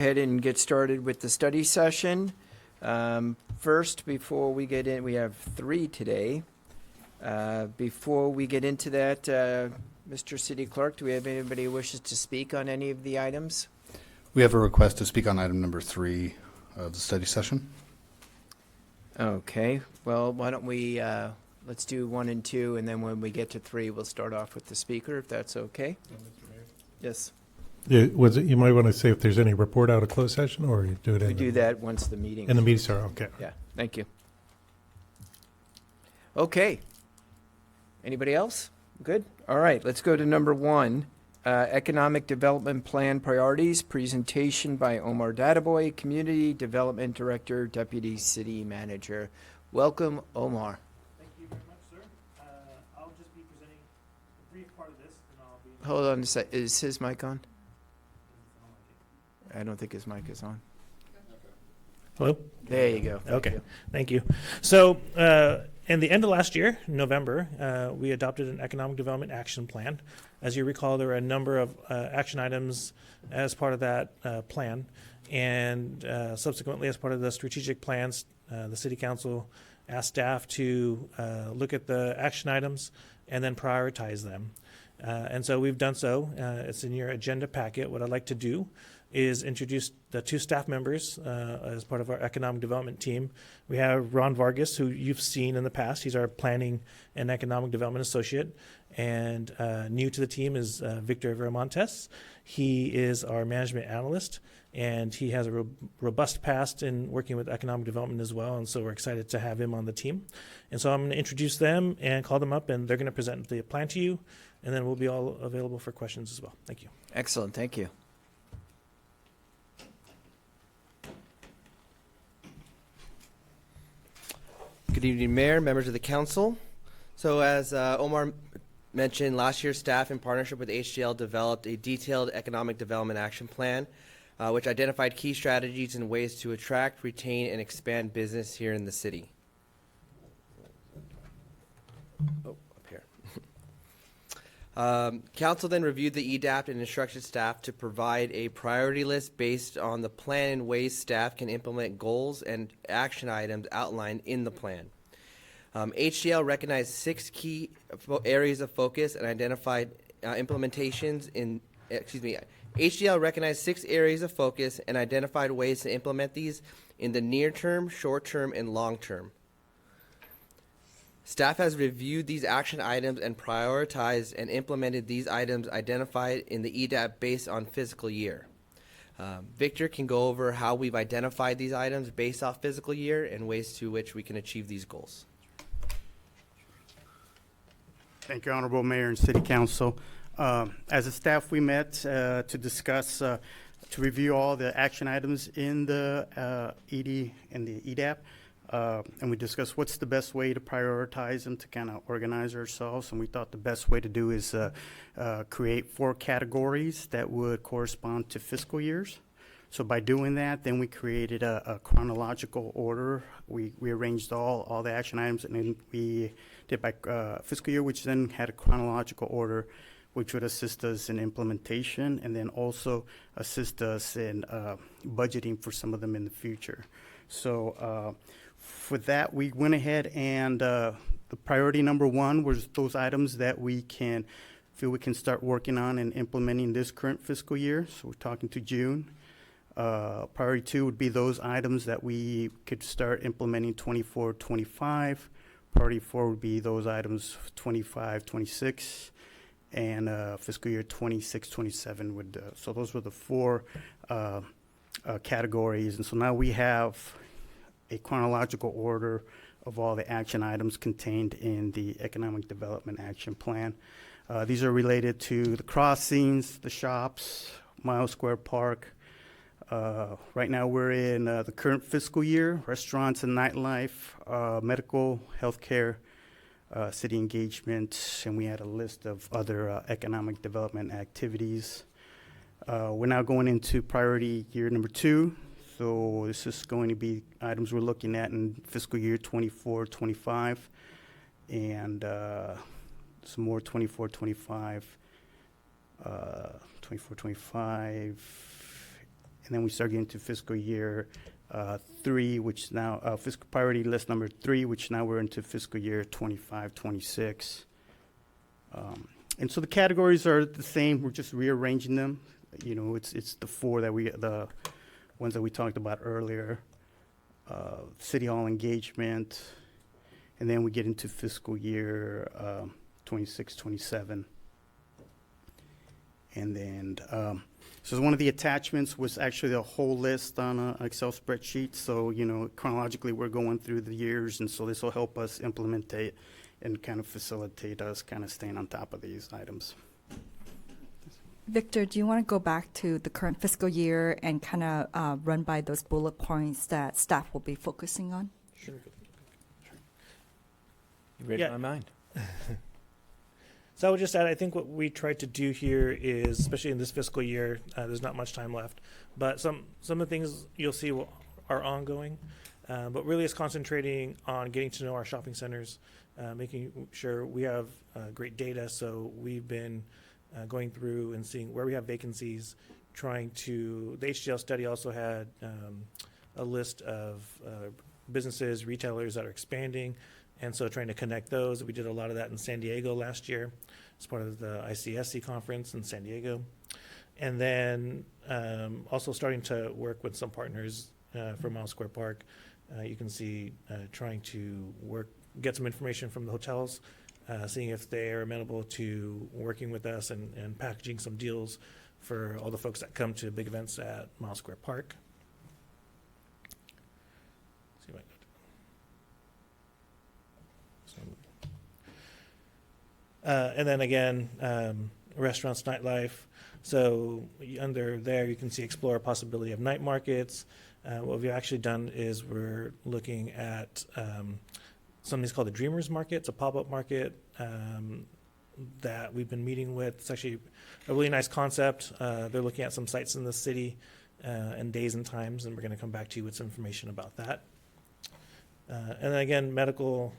Ahead and get started with the study session. First, before we get in, we have 3 today. Before we get into that, Mr. City Clerk, do we have anybody who wishes to speak on any of the items? We have a request to speak on item number 3 of the study session. Okay, well, why don't we, let's do 1 and 2, and then when we get to 3, we'll start off with the speaker, if that's okay? Yes. Yeah, you might want to say if there's any report out of closed session, or you do it We do that once the meeting. in the meeting. Sorry, okay. Yeah, thank you. Okay. Anybody else? Good? All right, let's go to number 1. Economic Development Plan Priorities, presentation by Omar Databoy, Community Development Director, Deputy City Manager. Welcome, Omar. Thank you very much, sir. I'll just be presenting a brief part of this, and I'll be... Hold on a sec. Is his mic on? I don't think his mic is on. Hello? There you go. Thank you. So, in the end of last year, November, we adopted an economic development action plan. As you recall, there were a number of action items as part of that plan. And subsequently, as part of the strategic plans, the City Council asked staff to look at the action items and then prioritize them. And so we've done so. It's in your agenda packet. What I'd like to do is introduce the 2 staff members as part of our economic development team. We have Ron Vargas, who you've seen in the past. He's our planning and economic development associate. And new to the team is Victor Veramontes. He is our management analyst, and he has a robust past in working with economic development as well. And so we're excited to have him on the team. And so I'm going to introduce them and call them up, and they're going to present the plan to you. And then we'll be all available for questions as well. Thank you. Excellent. Thank you. Good evening, Mayor, members of the council. So as Omar mentioned, last year staff in partnership with HDL developed a detailed economic development action plan, which identified key strategies and ways to attract, retain, and expand business here in the city. Oh, up here. Council then reviewed the EDAP and instructed staff to provide a priority list based on the plan and ways staff can implement goals and action items outlined in the plan. HDL recognized 6 key areas of focus and identified HDL recognized 6 areas of focus and identified ways to implement these in the near term, short term, and long term. Staff has reviewed these action items and prioritized and implemented these items identified in the EDAP based on fiscal year. Victor can go over how we've identified these items based off fiscal year and ways to which we can achieve these goals. Thank you, Honorable Mayor and City Council. As a staff, we met to discuss, to review all the action items in the ED and the EDAP. And we discussed what's the best way to prioritize them to kind of organize ourselves. And we thought the best way to do is create 4 categories that would correspond to fiscal years. So by doing that, then we created a chronological order. We arranged all the action items, and then we did by fiscal year, which then had a chronological order, which would assist us in implementation and then also assist us in budgeting for some of them in the future. So for that, we went ahead and the priority number 1 was those items that we feel we can start working on and implementing this current fiscal year. So we're talking to June. Priority 2 would be those items that we could start implementing 24-25. Priority 4 would be those items 25-26. And fiscal year 26-27 would, so those were the 4 categories. And so now we have a chronological order of all the action items contained in the Economic Development Action Plan. These are related to the crossings, the shops, Miles Square Park. Right now we're in the current fiscal year, restaurants and nightlife, medical, healthcare, city engagement, and we had a list of other economic development activities. We're now going into priority year number 2. So this is going to be items we're looking at in fiscal year 24-25 and some more 24-25, 24-25. and then we start getting to fiscal year 3, which now fiscal priority list number 3, which now we're into fiscal year 25, 26. And so the categories are the same. We're just rearranging them. You know, it's the the ones that we talked about earlier. City Hall engagement, and then we get into fiscal year 26, 27. And then, so one of the attachments was actually a whole list on an Excel spreadsheet. So, you know, chronologically, we're going through the years, and so this will help us implement and kind of facilitate us kind of staying on top of these items. Victor, do you want to go back to the current fiscal year and kind of run by those bullet points that staff will be focusing on? Sure. You read Yeah. my mind. So I would just add, I think what we tried to do here is, especially in this fiscal year, there's not much time left, but some of the things you'll see are ongoing, but really it's concentrating on getting to know our shopping centers, making sure we have great data. So we've been going through and seeing where we have vacancies, the HDL study also had a list of businesses, retailers that are expanding, and so trying to connect those. We did a lot of that in San Diego last year as part of the ICSC conference in San Diego. And then also starting to work with some partners from Miles Square Park. You can see trying to get some information from the hotels, seeing if they are amenable to working with us and packaging some deals for all the folks that come to big events at Miles Square Park. See if I can go and then again, restaurants, nightlife. So under there, you can see explore a possibility of night markets. What we've actually done is we're looking at something's called the Dreamers Market. It's a pop-up market that we've been meeting with. It's actually a really nice concept. They're looking at some sites in the city and days and times, and we're going to come back to you with some information about that. And then again, medical,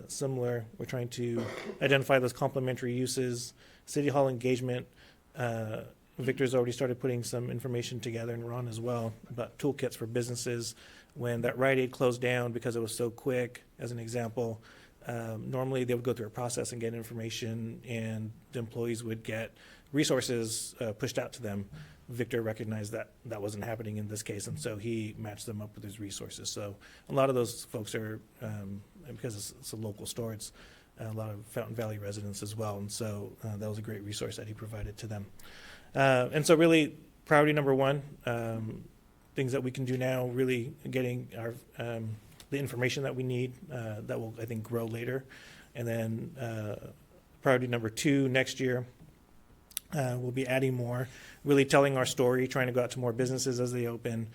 similar. We're trying to identify those complementary uses. City Hall engagement. Victor's already started putting some information together, and Ron as well, about toolkits for businesses. When that Rite Aid closed down because it was so quick, as an example, normally they would go through a process and get information, and the employees would get resources pushed out to them. Victor recognized that that wasn't happening in this case, and so he matched them up with his resources. So a lot of those folks are, because it's a local store, it's a lot of Fountain Valley residents as well, and so that was a great resource that he provided to them. And so really, priority number one, things that we can do now, really getting our the information that we need that will, I think, grow later. And then priority number 2 next year, we'll be adding more, really telling our story, trying to go out to more businesses as they open,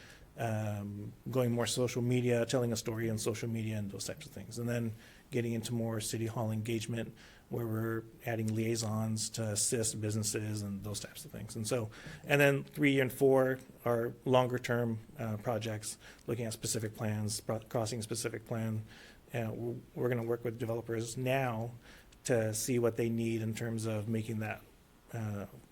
going more social media, telling a story on social media and those types of things. And then getting into more City Hall engagement, where we're adding liaisons to assist businesses and those types of things. And so, and then 3 and 4 are longer term projects, looking at specific plans, crossing specific plan. We're going to work with developers now to see what they need in terms of making that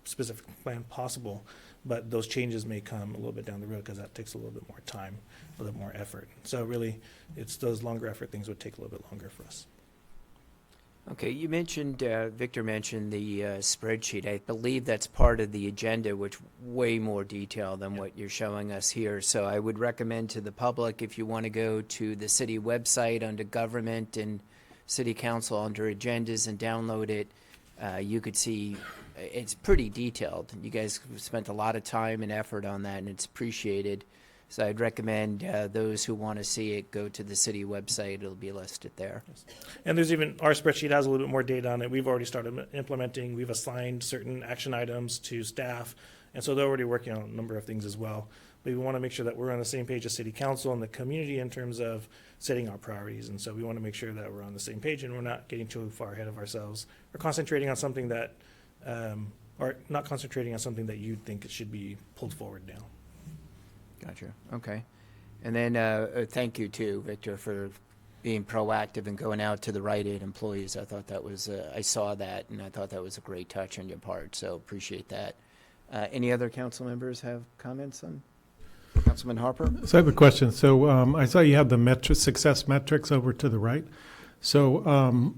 specific plan possible. But those changes may come a little bit down the road because that takes a little bit more time, a little bit more effort. So really, it's those longer effort things would take a little bit longer for us. Okay, you mentioned, Victor mentioned the spreadsheet. I believe that's part of the agenda, which way more detail than what you're showing us here. So I would recommend to the public, if you want to go to the city website under government and city council under agendas and download it, you could see it's pretty detailed. You guys spent a lot of time and effort on that, and it's appreciated. So I'd recommend those who want to see it go to the city website. It'll be listed there. Yes. And there's even, our spreadsheet has a little bit more data on it. We've already started implementing. We've assigned certain action items to staff, and so they're already working on a number of things as well. But we want to make sure that we're on the same page as city council and the community in terms of setting our priorities. And so we want to make sure that we're on the same page and we're not getting too far ahead of ourselves or concentrating on something that, or not concentrating on something that you think it should be pulled forward now. Gotcha. Okay. And then thank you too, Victor, for being proactive and going out to the Rite Aid employees. I thought that was, I saw that, and I thought that was a great touch on your part. So appreciate that. Any other council members have comments on Councilman Harper? So I have a question. So I saw you have the success metrics over to the right. So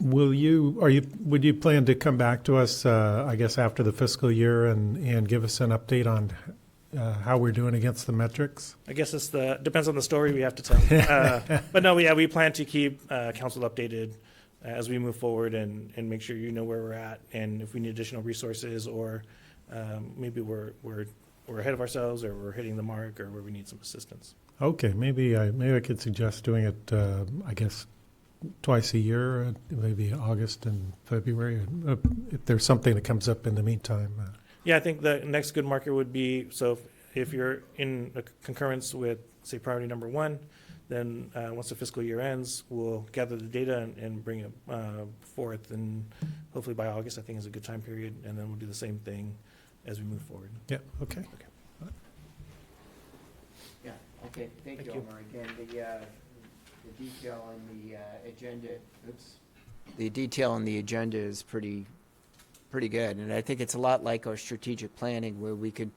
would you plan to come back to us, I guess, after the fiscal year and give us an update on how we're doing against the metrics? I guess depends on the story we have to tell. But no, we plan to keep council updated as we move forward and make sure you know where we're at, and if we need additional resources, or maybe we're ahead of ourselves, or we're hitting the mark, or where we need some assistance. Okay, maybe I could suggest doing it, I guess, twice a year, maybe August and February, if there's something that comes up in the meantime. Yeah, I think the next good marker would be, so if you're in a concurrence with, say, priority number 1, then once the fiscal year ends, we'll gather the data and bring it forth, and hopefully by August, I think, is a good time period, and then we'll do the same thing as we move forward. Yeah, okay. Yeah, okay, thank you, Omar. Again, the detail on the agenda, the detail on the agenda is pretty good, and I think it's a lot like our strategic planning, where we could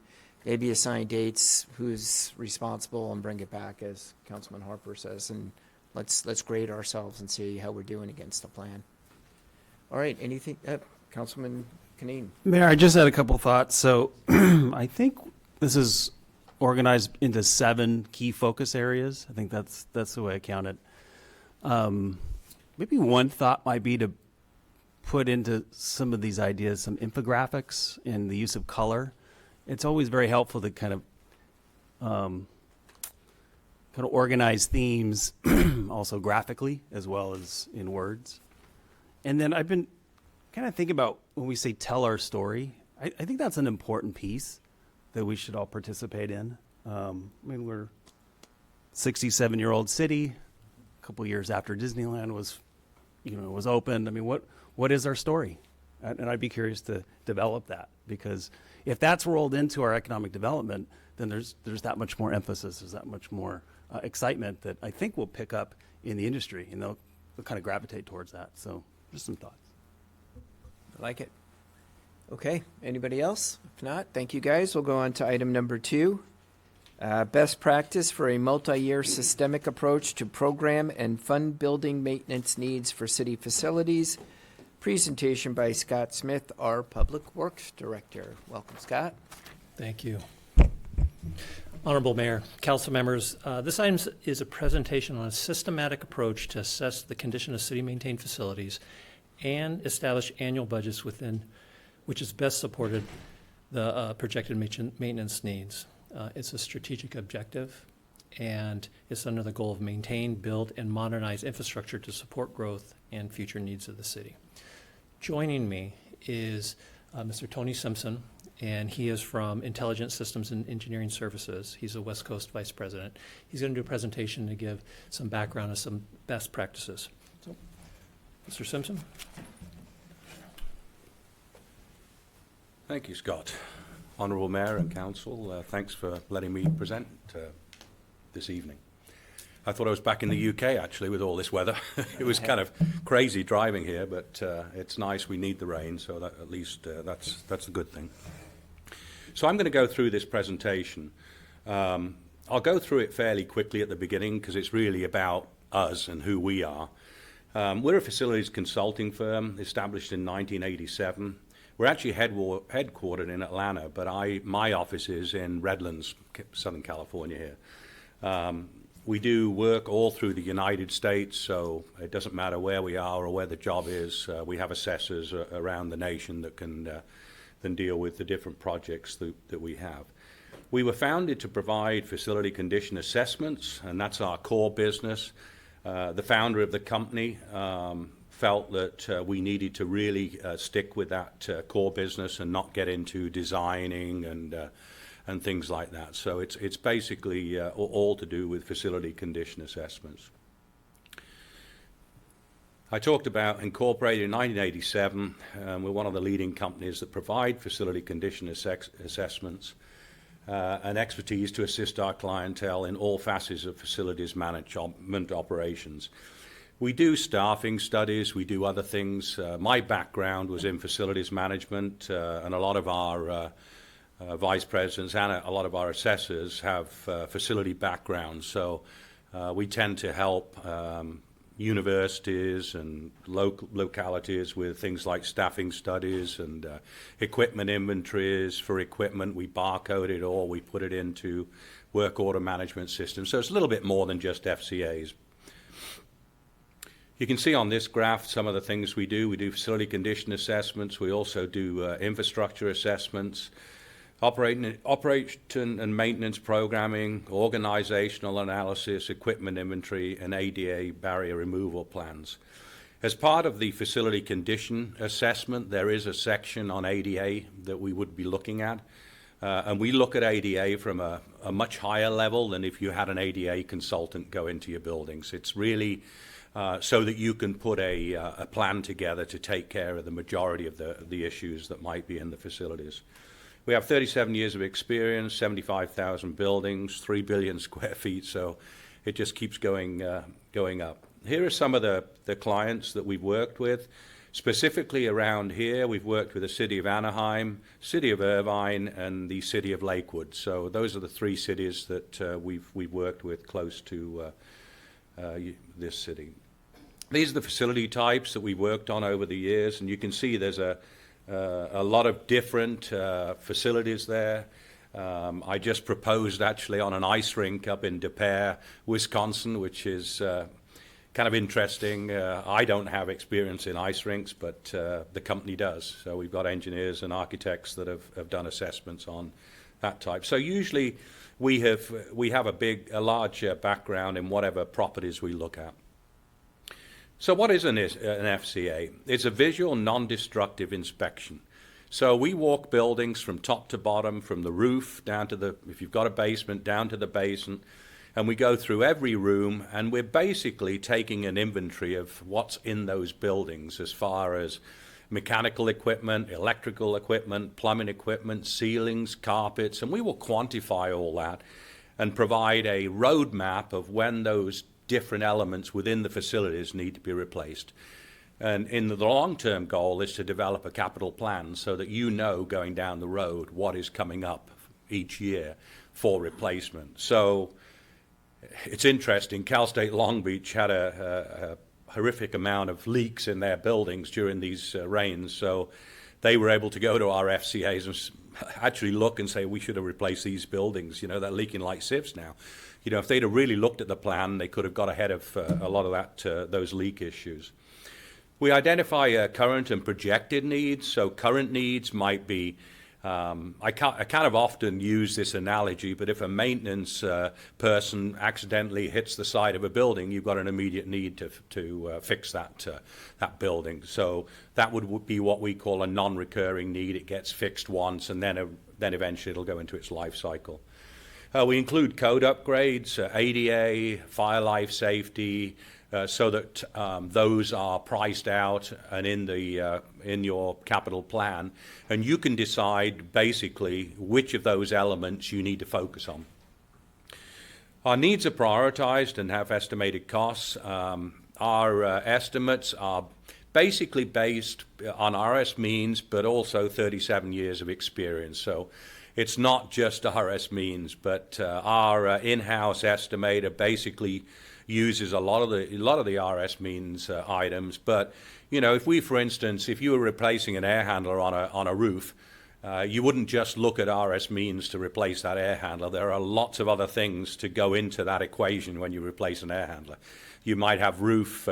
maybe assign dates, who's responsible, and bring it back, as Councilman Harper says, and let's grade ourselves and see how we're doing against the plan. All right, anything, Councilman Cunneen? Mayor, I just had a couple thoughts. So I think this is organized into 7 key focus areas. I think that's the way I count it. Maybe one thought might be to put into some of these ideas some infographics and the use of color. It's always very helpful to kind of organize themes also graphically as well as in words. And then I've been kind of thinking about when we say tell our story, I think that's an important piece that we should all participate in. I mean, we're a 67-year-old city, a couple years after Disneyland was opened. I mean, what is our story? And I'd be curious to develop that, because if that's rolled into our economic development, then there's that much more emphasis, there's that much more excitement that I think will pick up in the industry, and they'll kind of gravitate towards that. So just some thoughts. I like it. Okay, anybody else? If not, thank you, guys. We'll go on to item number 2. Best practice for a multi-year systemic approach to program and fund building maintenance needs for city facilities. Presentation by Scott Smith, our Public Works Director. Welcome, Scott. Thank you. Honorable Mayor, council members, this item is a presentation on a systematic approach to assess the condition of city-maintained facilities and establish annual budgets within which is best supported the projected maintenance needs. It's a strategic objective, and it's under the goal of maintain, build, and modernize infrastructure to support growth and future needs of the city. Joining me is Mr. Tony Simpson, and he is from Intelligent Systems and Engineering Services. He's a West Coast Vice President. He's going to do a presentation to give some background on some best practices. So, Mr. Simpson. Thank you, Scott. Honourable Mayor and Council, thanks for letting me present this evening. I thought I was back in the UK, actually, with all this weather. It was kind of crazy driving here, but it's nice. We need the rain, so that at least that's a good thing. So I'm going to go through this presentation. I'll go through it fairly quickly at the beginning, because it's really about us and who we are. We're a facilities consulting firm established in 1987. We're actually headquartered in Atlanta, but my office is in Redlands, Southern California here. We do work all through the United States, so it doesn't matter where we are or where the job is. We have assessors around the nation that can deal with the different projects that we have. We were founded to provide facility condition assessments, and that's our core business. The founder of the company felt that we needed to really stick with that core business and not get into designing and things like that. So it's basically all to do with facility condition assessments. I talked about incorporated in 1987. We're one of the leading companies that provide facility condition assessments and expertise to assist our clientele in all facets of facilities management operations. We do staffing studies, we do other things. My background was in facilities management, and a lot of our vice presidents and a lot of our assessors have facility backgrounds. So we tend to help universities and localities with things like staffing studies and equipment inventories. For equipment, we barcode it all, we put it into work order management systems. So it's a little bit more than just FCAs. You can see on this graph some of the things we do. We do facility condition assessments. We also do infrastructure assessments, operation and maintenance programming, organizational analysis, equipment inventory, and ADA barrier removal plans. As part of the facility condition assessment, there is a section on ADA that we would be looking at. And we look at ADA from a much higher level than if you had an ADA consultant go into your buildings. It's really so that you can put a plan together to take care of the majority of the issues that might be in the facilities. We have 37 years of experience, 75,000 buildings, 3 billion square feet, so it just keeps going up. Here are some of the clients that we've worked with. Specifically around here, we've worked with the City of Anaheim, City of Irvine, and the City of Lakewood. So those are the 3 cities that we've worked with close to this city. These are the facility types that we've worked on over the years, and you can see there's a lot of different facilities there. I just proposed actually on an ice rink up in De Pere, Wisconsin, which is kind of interesting. I don't have experience in ice rinks, but the company does. So we've got engineers and architects that have done assessments on that type. So usually we have a large background in whatever properties we look at. So what is an FCA? It's a visual non-destructive inspection. So we walk buildings from top to bottom, from the roof down to if you've got a basement, down to the basement, and we go through every room, and we're basically taking an inventory of what's in those buildings as far as mechanical equipment, electrical equipment, plumbing equipment, ceilings, carpets, and we will quantify all that and provide a roadmap of when those different elements within the facilities need to be replaced. And in the long-term goal is to develop a capital plan so that you know going down the road what is coming up each year for replacement. So it's interesting, Cal State Long Beach had a horrific amount of leaks in their buildings during these rains, so they were able to go to our FCAs and actually look and say, we should have replaced these buildings, they're leaking like sieves now. If they'd have really looked at the plan, they could have got ahead of a lot of those leak issues. We identify current and projected needs. So current needs might be, I kind of often use this analogy, but if a maintenance person accidentally hits the side of a building, you've got an immediate need to fix that building. So that would be what we call a non-recurring need. It gets fixed once, and then eventually it'll go into its life cycle. We include code upgrades, ADA, fire life safety, so that those are priced out and in your capital plan, and you can decide basically which of those elements you need to focus on. Our needs are prioritized and have estimated costs. Our estimates are basically based on RS means, but also 37 years of experience. So it's not just RS means, but our in-house estimator basically uses a lot of the RS means items. But if you were replacing an air handler on a roof, you wouldn't just look at RS means to replace that air handler. There are lots of other things to go into that equation when you replace an air handler. You might have roof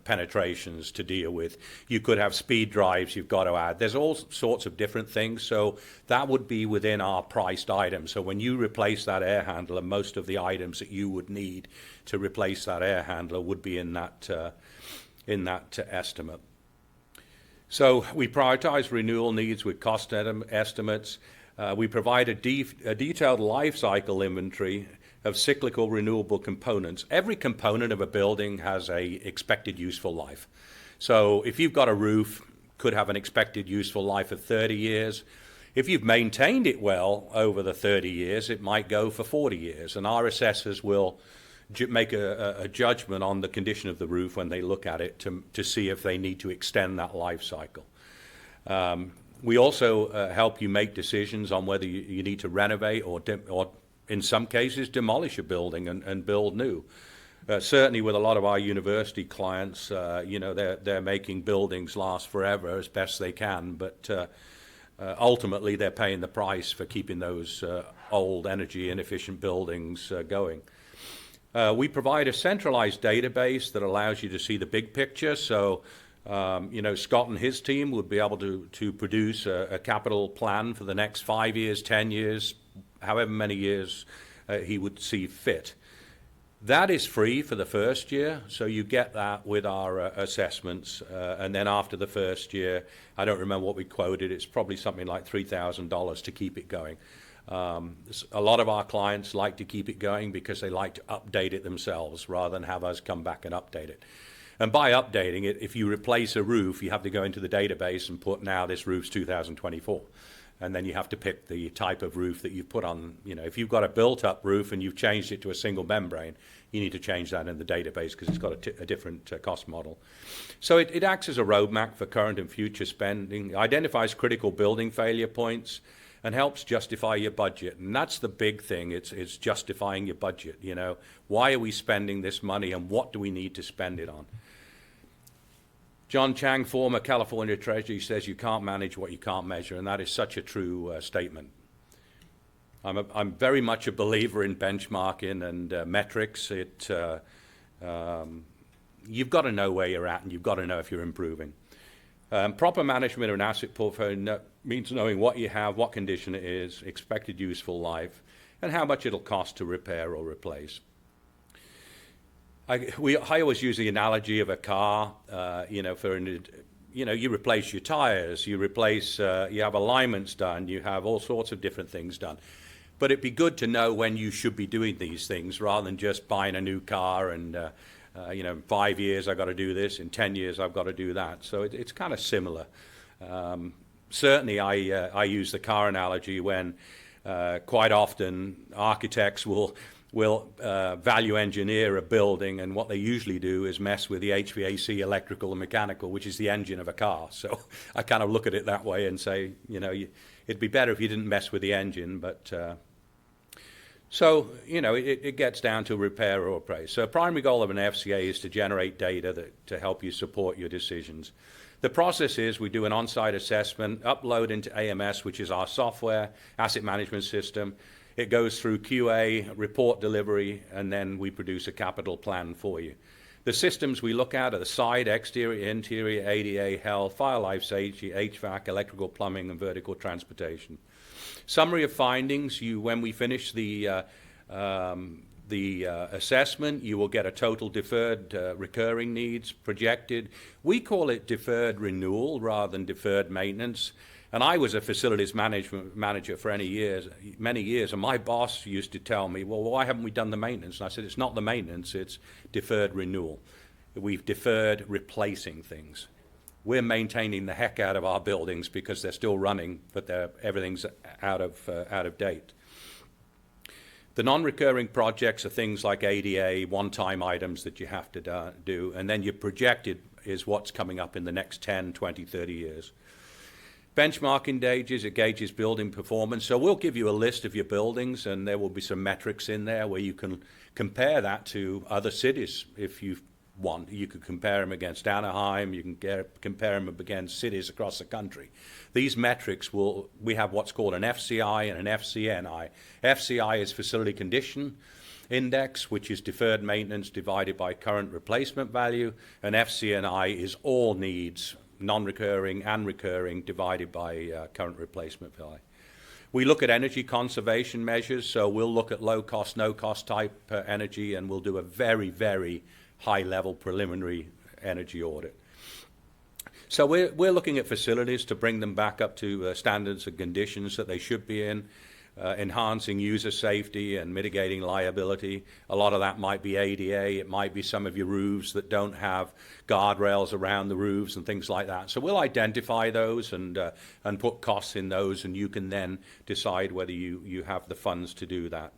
penetrations to deal with. You could have speed drives you've got to add. There's all sorts of different things, so that would be within our priced items. So when you replace that air handler, most of the items that you would need to replace that air handler would be in that estimate. So we prioritize renewal needs with cost estimates. We provide a detailed life cycle inventory of cyclical renewable components. Every component of a building has a expected useful life. So if you've got a roof, could have an expected useful life of 30 years. If you've maintained it well over the 30 years, it might go for 40 years. And our assessors will make a judgment on the condition of the roof when they look at it to see if they need to extend that life cycle. We also help you make decisions on whether you need to renovate or in some cases, demolish a building and build new. Certainly with a lot of our university clients, they're making buildings last forever as best they can, but ultimately they're paying the price for keeping those old energy inefficient buildings going. We provide a centralized database that allows you to see the big picture. So, Scott and his team would be able to produce a capital plan for the next 5 years, 10 years, however many years he would see fit. That is free for the first year, so you get that with our assessments. And then after the first year, I don't remember what we quoted, it's probably something like $3,000 to keep it going. A lot of our clients like to keep it going because they like to update it themselves rather than have us come back and update it. And by updating it, if you replace a roof, you have to go into the database and put, now this roof's 2024. And then you have to pick the type of roof that you put on. If you've got a built-up roof and you've changed it to a single membrane, you need to change that in the database because it's got a different cost model. So it acts as a roadmap for current and future spending, identifies critical building failure points, and helps justify your budget. And that's the big thing. It's justifying your budget. Why are we spending this money and what do we need to spend it on? John Chang, former California Treasurer, says you can't manage what you can't measure, and that is such a true statement. I'm very much a believer in benchmarking and metrics. You've got to know where you're at, and you've got to know if you're improving. Proper management of an asset portfolio means knowing what you have, what condition it is, expected useful life, and how much it'll cost to repair or replace. I always use the analogy of a car, you replace your tires, you have alignments done, you have all sorts of different things done. But it'd be good to know when you should be doing these things rather than just buying a new car and, in 5 years I've got to do this, in 10 years I've got to do that. So it's kind of similar. Certainly I use the car analogy when quite often architects will value engineer a building, and what they usually do is mess with the HVAC, electrical and mechanical, which is the engine of a car. So I kind of look at it that way and say, it'd be better if you didn't mess with the engine, but it gets down to repair or replace. So a primary goal of an FCA is to generate data to help you support your decisions. The process is we do an on-site assessment, upload into AMS, which is our software, asset management system. It goes through QA, report delivery, and then we produce a capital plan for you. The systems we look at are the side, exterior, interior, ADA, health, fire life safety, HVAC, electrical, plumbing, and vertical transportation. Summary of findings, when we finish the assessment, you will get a total deferred recurring needs projected. We call it deferred renewal rather than deferred maintenance. And I was a facilities management manager for many years, and my boss used to tell me, well, why haven't we done the maintenance? And I said, it's not the maintenance, it's deferred renewal. We've deferred replacing things. We're maintaining the heck out of our buildings because they're still running, but everything's out of date. The non-recurring projects are things like ADA, one-time items that you have to do, and then your projected is what's coming up in the next 10, 20, 30 years. Benchmarking gauges building performance. So we'll give you a list of your buildings, and there will be some metrics in there where you can compare that to other cities if you want. You could compare them against Anaheim. You can compare them against cities across the country. These metrics we have what's called an FCI and an FCNI. FCI is Facility Condition Index, which is deferred maintenance divided by current replacement value, and FCNI is all needs, non-recurring and recurring, divided by current replacement value. We look at energy conservation measures, so we'll look at low-cost, no-cost type energy, and we'll do a very, very high-level preliminary energy audit. So we're looking at facilities to bring them back up to standards and conditions that they should be in, enhancing user safety and mitigating liability. A lot of that might be ADA. It might be some of your roofs that don't have guardrails around the roofs and things like that. So we'll identify those and put costs in those, and you can then decide whether you have the funds to do that.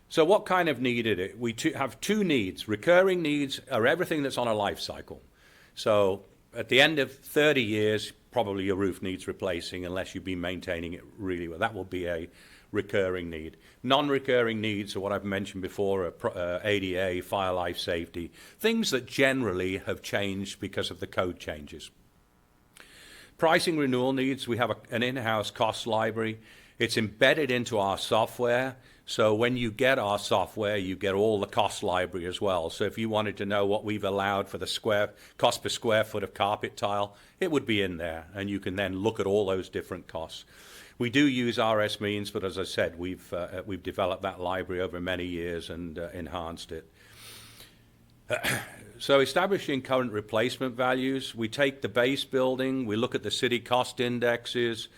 So what kind of need is it? We have two needs. Recurring needs are everything that's on a life cycle. So at the end of 30 years, probably your roof needs replacing unless you've been maintaining it really well. That will be a recurring need. Non-recurring needs are what I've mentioned before, ADA, fire life safety, things that generally have changed because of the code changes. Pricing renewal needs, we have an in-house cost library. It's embedded into our software. So when you get our software, you get all the cost library as well. So if you wanted to know what we've allowed for the cost per square foot of carpet tile, it would be in there. And you can then look at all those different costs. We do use RS means, but as I said, we've developed that library over many years and enhanced it. So establishing current replacement values, we take the base building, we look at the city cost indexes,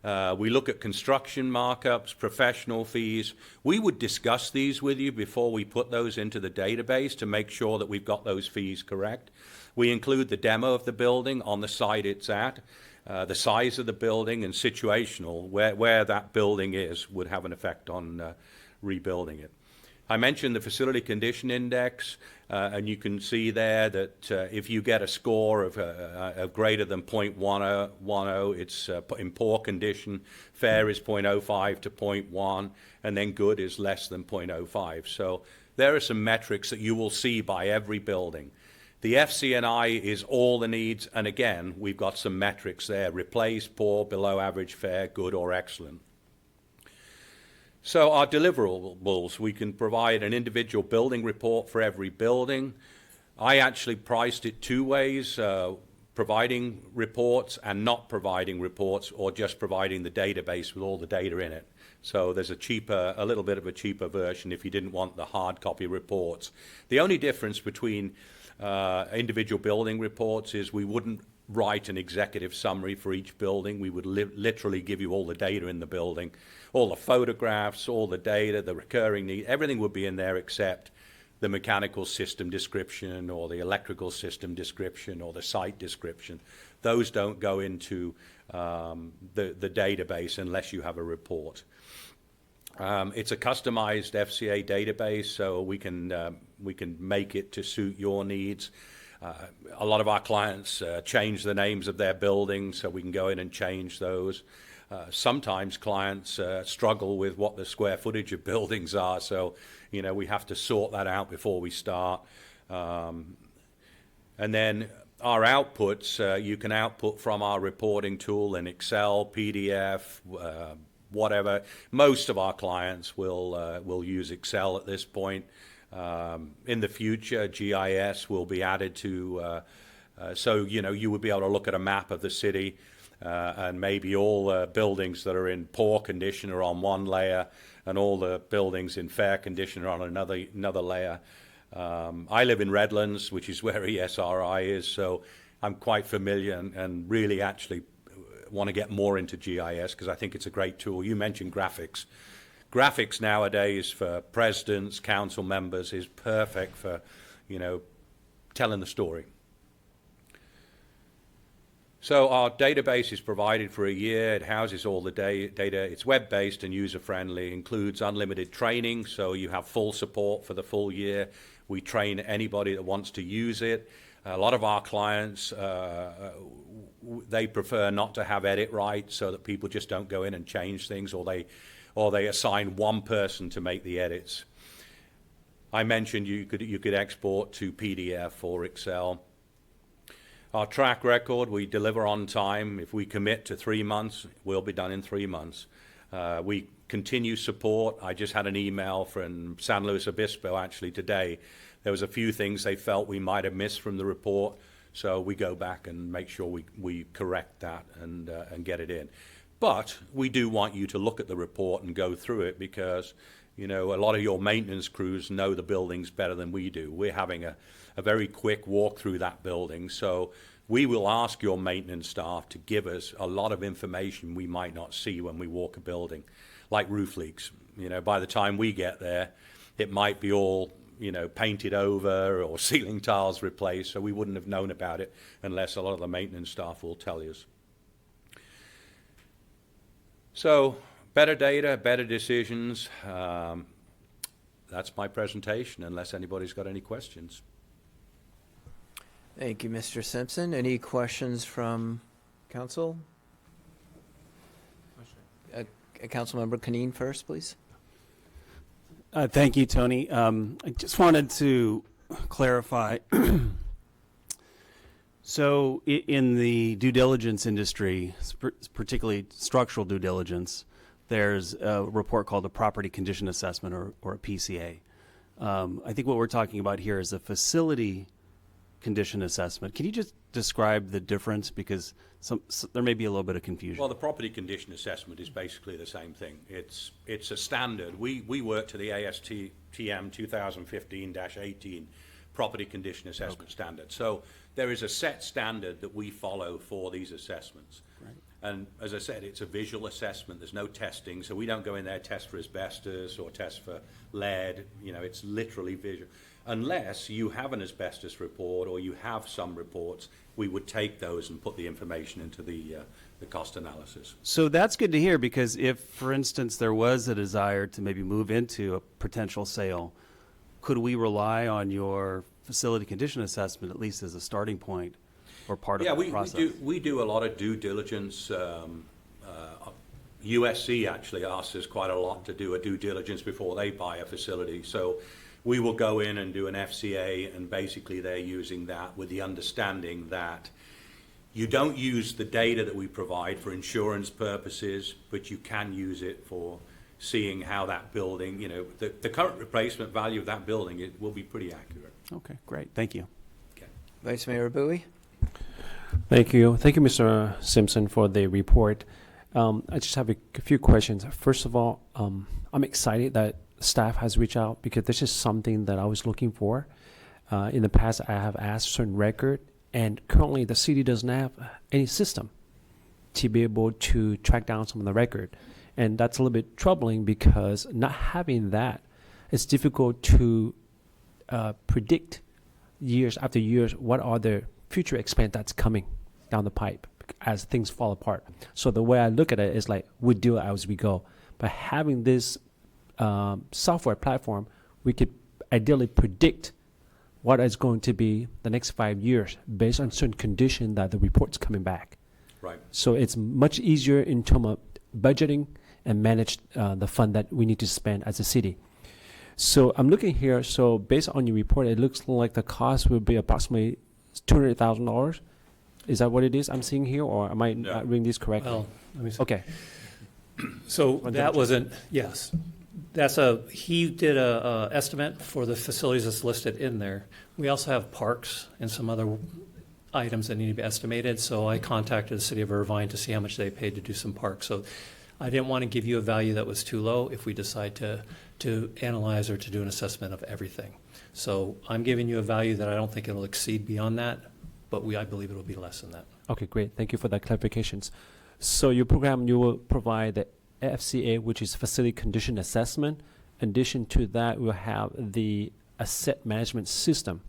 we look at construction markups, professional fees. We would discuss these with you before we put those into the database to make sure that we've got those fees correct. We include the demo of the building on the site it's at, the size of the building, and situational, where that building is would have an effect on rebuilding it. I mentioned the facility condition index, and you can see there that if you get a score of greater than 0.10, it's in poor condition. Fair is 0.05 to 0.1, and then good is less than 0.05. So there are some metrics that you will see by every building. The FCNI is all the needs, and again, we've got some metrics there: replace, poor, below average, fair, good, or excellent. So our deliverables, we can provide an individual building report for every building. I actually priced it two ways, providing reports and not providing reports, or just providing the database with all the data in it. So there's a little bit of a cheaper version if you didn't want the hard copy reports. The only difference between individual building reports is we wouldn't write an executive summary for each building. We would literally give you all the data in the building, all the photographs, all the data, the recurring need, everything would be in there except the mechanical system description or the electrical system description or the site description. Those don't go into the database unless you have a report. It's a customized FCA database, so we can make it to suit your needs. A lot of our clients change the names of their buildings, so we can go in and change those. Sometimes clients struggle with what the square footage of buildings are, so we have to sort that out before we start. And then our outputs, you can output from our reporting tool in Excel, PDF, whatever. Most of our clients will use Excel at this point. In the future, GIS will be added to, so you would be able to look at a map of the city, and maybe all buildings that are in poor condition are on one layer, and all the buildings in fair condition are on another layer. I live in Redlands, which is where ESRI is, so I'm quite familiar and really actually want to get more into GIS because I think it's a great tool. You mentioned graphics. Graphics nowadays for presidents, council members is perfect for, telling the story. So our database is provided for a year. It houses all the data. It's web-based and user-friendly, includes unlimited training, so you have full support for the full year. We train anybody that wants to use it. A lot of our clients, they prefer not to have edit rights so that people just don't go in and change things, or they assign one person to make the edits. I mentioned you could export to PDF or Excel. Our track record, we deliver on time. If we commit to 3 months, we'll be done in 3 months. We continue support. I just had an email from San Luis Obispo actually today. There was a few things they felt we might have missed from the report, so we go back and make sure we correct that and get it in. But we do want you to look at the report and go through it because, a lot of your maintenance crews know the buildings better than we do. We're having a very quick walk through that building, so we will ask your maintenance staff to give us a lot of information we might not see when we walk a building, like roof leaks. By the time we get there, it might be all, painted over or ceiling tiles replaced, so we wouldn't have known about it unless a lot of the maintenance staff will tell us. So, better data, better decisions. That's my presentation, unless anybody's got any questions. Thank you, Mr. Simpson. Any questions from council? Councilmember Cunneen first, please. Thank you, Tony. I just wanted to clarify. So in the due diligence industry, particularly structural due diligence, there's a report called a property condition assessment, or a PCA. I think what we're talking about here is a facility condition assessment. Can you just describe the difference? Because there may be a little bit of confusion. Well, the property condition assessment is basically the same thing. It's a standard. We work to the ASTM 2015-18 property condition assessment standard. So there is a set standard that we follow for these assessments. Right. And as I said, it's a visual assessment. There's no testing, so we don't go in there test for asbestos or test for lead. You know, it's literally visual. Unless you have an asbestos report or you have some reports, we would take those and put the information into the cost analysis. So that's good to hear, because if, for instance, there was a desire to maybe move into a potential sale, could we rely on your facility condition assessment at least as a starting point or part of the process? We do a lot of due diligence. USC actually asks us quite a lot to do a due diligence before they buy a facility. So we will go in and do an FCA, and basically they're using that with the understanding that you don't use the data that we provide for insurance purposes, but you can use it for seeing how that building, you know, the current replacement value of that building, it will be pretty accurate. Okay, great. Thank you. Okay. Vice Mayor Bui. Thank you. Thank you, Mr. Simpson, for the report. I just have a few questions. First of all, I'm excited that staff has reached out, because this is something that I was looking for. In the past, I have asked for certain record, and currently the city doesn't have any system to be able to track down some of the record. And that's a little bit troubling, because not having that, it's difficult to predict years after years what are the future expense that's coming down the pipe as things fall apart. So the way I look at it is like we do it as we go. But having this software platform, we could ideally predict what is going to be the next 5 years based on certain condition that the report's coming back. Right. So it's much easier in terms of budgeting and manage the fund that we need to spend as a city. So I'm looking here. So based on your report, it looks like the cost will be approximately $200,000. Is that what it is I'm seeing here, or am I not reading this correctly? Well, let me see. Okay. So that wasn't, yes. He did a estimate for the facilities that's listed in there. We also have parks and some other items that need to be estimated. So I contacted the city of Irvine to see how much they paid to do some parks. So I didn't want to give you a value that was too low if we decide to analyze or to do an assessment of everything. So I'm giving you a value that I don't think it'll exceed beyond that, but I believe it'll be less than that. Okay, great. Thank you for that clarifications. So your program, you will provide the FCA, which is Facility Condition Assessment. In addition to that, we'll have the Asset Management System,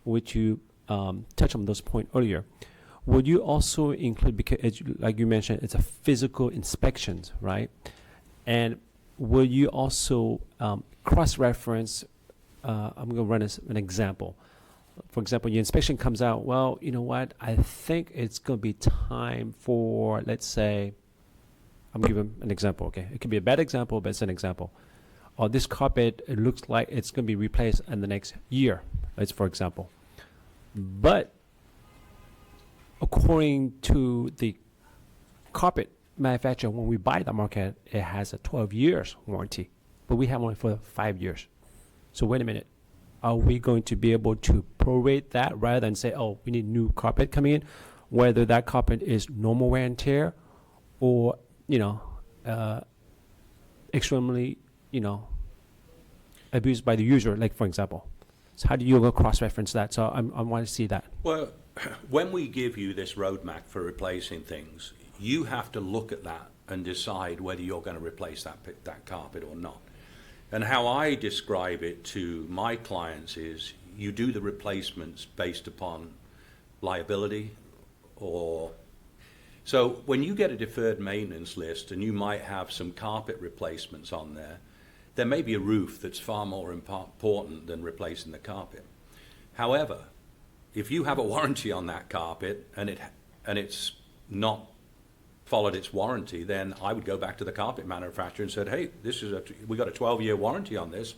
which you touched on those points earlier. Would you also include, because like you mentioned, it's a physical inspection, right? And will you also cross-reference, I'm going to run an example. For example, your inspection comes out, well, you know what, I think it's going to be time for, let's say, I'm giving an example, okay? It could be a bad example, but it's an example. Or this carpet, it looks like it's going to be replaced in the next year, that's for example. But according to the carpet manufacturer, when we buy the market, it has a 12 years warranty, but we have only for 5 years. So wait a minute. Are we going to be able to prorate that rather than say, oh, we need new carpet coming in, whether that carpet is normal wear and tear or, extremely, abused by the user, like for example. So how do you cross-reference that? So I want to see that. Well, when we give you this roadmap for replacing things, you have to look at that and decide whether you're going to replace that carpet or not. And how I describe it to my clients is you do the replacements based upon liability or... So when you get a deferred maintenance list and you might have some carpet replacements on there may be a roof that's far more important than replacing the carpet. However, if you have a warranty on that carpet and it's not followed its warranty, then I would go back to the carpet manufacturer and said, hey, we got a 12-year warranty on this,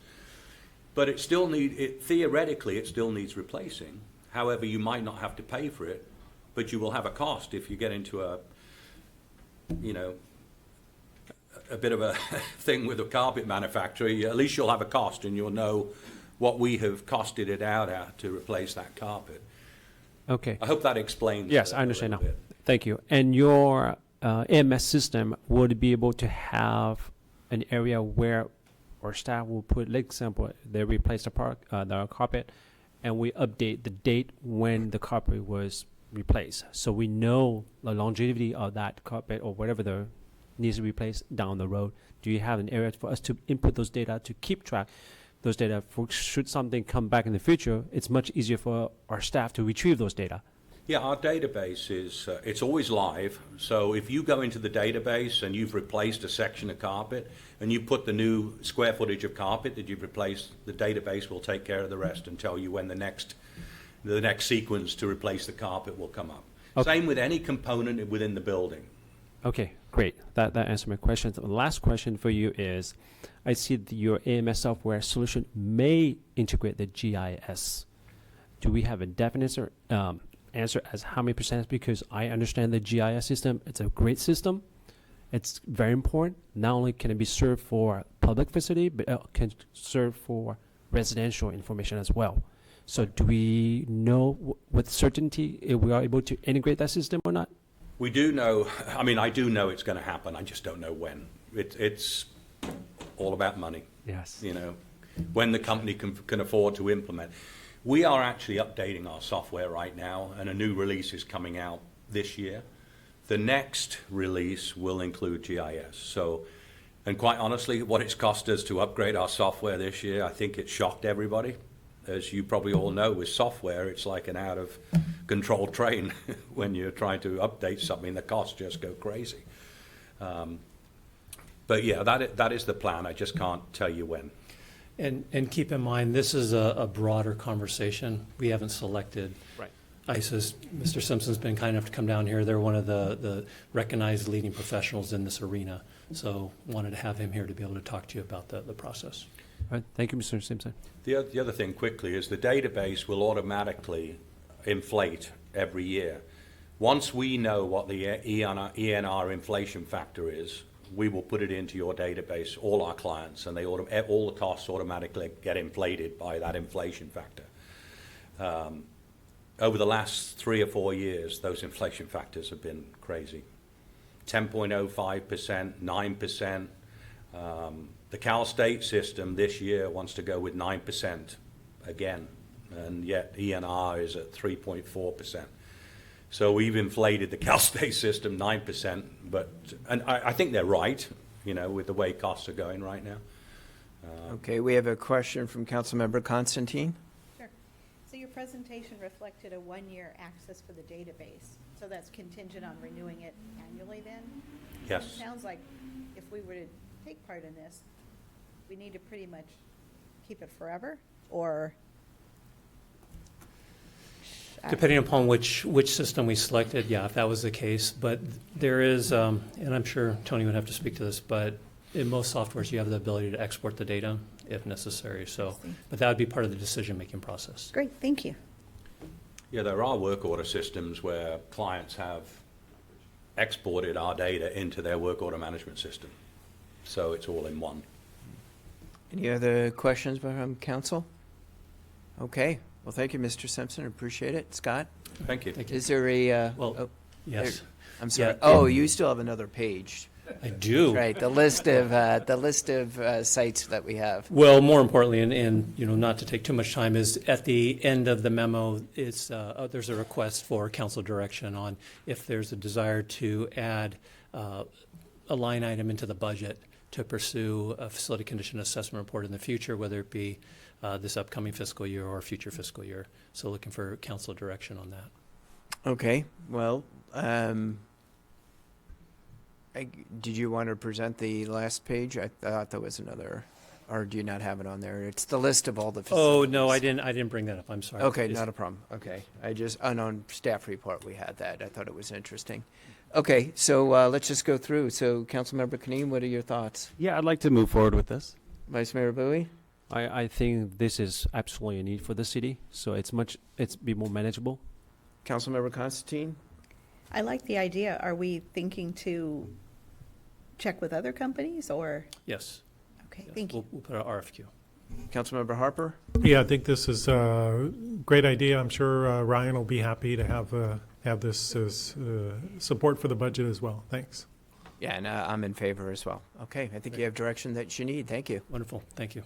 but theoretically it still needs replacing. However, you might not have to pay for it, but you will have a cost if you get into a bit of a thing with a carpet manufacturer. At least you'll have a cost and you'll know what we have costed it out at to replace that carpet. Okay. I hope that explains. Yes, it I understand a now. little bit. Thank you. And your AMS system would be able to have an area where our staff will put, like example, they replace the carpet, and we update the date when the carpet was replaced, so we know the longevity of that carpet or whatever the needs to be replaced down the road. Do you have an area for us to input those data, to keep track those data for should something come back in the future? It's much easier for our staff to retrieve those data. Yeah, our database is, it's always live. So if you go into the database and you've replaced a section of carpet and you put the new square footage of carpet that you've replaced, the database will take care of the rest and tell you when the next sequence to replace the carpet will come up. Okay. Same with any component within the building. Okay, great. That answered my question. The last question for you is, I see your AMS software solution may integrate the GIS. Do we have a definite answer as how many percent? Because I understand the GIS system, it's a great system. It's very important. Not only can it be served for public facility, but it can serve for residential information as well. So do we know with certainty if we are able to integrate that system or not? We do know, I do know it's going to happen. I just don't know when. It's all about money. Yes. When the company can afford to implement. We are actually updating our software right now, and a new release is coming out this year. The next release will include GIS. So, and quite honestly, what it's cost us to upgrade our software this year, I think it shocked everybody. As you probably all know, with software, it's like an out-of-control train. When you're trying to update something, the costs just go crazy. But yeah, that is the plan. I just can't tell you when. And keep in mind, this is a broader conversation. We haven't selected ISES. Mr. Simpson's been kind enough to come down here. They're one of the recognized leading professionals in this arena. So wanted to have him here to be able to talk to you about the process. All right. Thank you, Mr. Simpson. The other thing quickly is the database will automatically inflate every year. Once we know what the ENR inflation factor is, we will put it into your database, all our clients, and all the costs automatically get inflated by that inflation factor. Over the last 3 or 4 years, those inflation factors have been crazy. 10.05%, 9%. The Cal State system this year wants to go with 9% again, and yet ENR is at 3.4%. So we've inflated the Cal State system 9%, and I think they're right, with the way costs are going right now. Okay, we have a question from Councilmember Constantine. Sure. So your presentation reflected a 1-year access for the database. So that's contingent on renewing it annually then? Yes. It sounds like if we were to take part in this, we need to pretty much keep it forever, or? Depending upon which system we selected, yeah, if that was the case. But there is, and I'm sure Tony would have to speak to this, but in most softwares, you have the ability to export the data if necessary. So, but that would be part of the decision-making process. Great, thank you. Yeah, there are work order systems where clients have exported our data into their work order management system. So it's all in one. Any other questions from council? Okay. Well, thank you, Mr. Simpson. Appreciate it. Scott? Thank you. Is there a, Yes. I'm sorry. Yeah. Oh, you still have another page. I do. Right, the list of sites that we have. Well, more importantly, and not to take too much time, is at the end of the memo, it's there's a request for council direction on if there's a desire to add a line item into the budget to pursue a facility condition assessment report in the future, whether it be this upcoming fiscal year or future fiscal year. So looking for council direction on that. Okay, well, did you want to present the last page? I thought there was another. or do you not have it on there? It's the list of all the Oh, facilities. no, I didn't bring that up. I'm sorry. Okay, It's- not a problem. Okay. On staff report, we had that. I thought it was interesting. Okay, so let's just go through. So, Councilmember Cunneen, what are your thoughts? Yeah, I'd like to move forward with this. Vice Mayor Bui? I think this is absolutely a need for the city, so it's be more manageable. Councilmember Constantine? I like the idea. Are we thinking to check with other companies or? Yes. Okay, yes. thank you. We'll put an RFQ. Councilmember Harper? Yeah, I think this is a great idea. I'm sure Ryan will be happy to have this as support for the budget as well. Thanks. Yeah, and I'm in favor as well. Okay, I think you have direction that you need. Thank you. Wonderful. Thank you.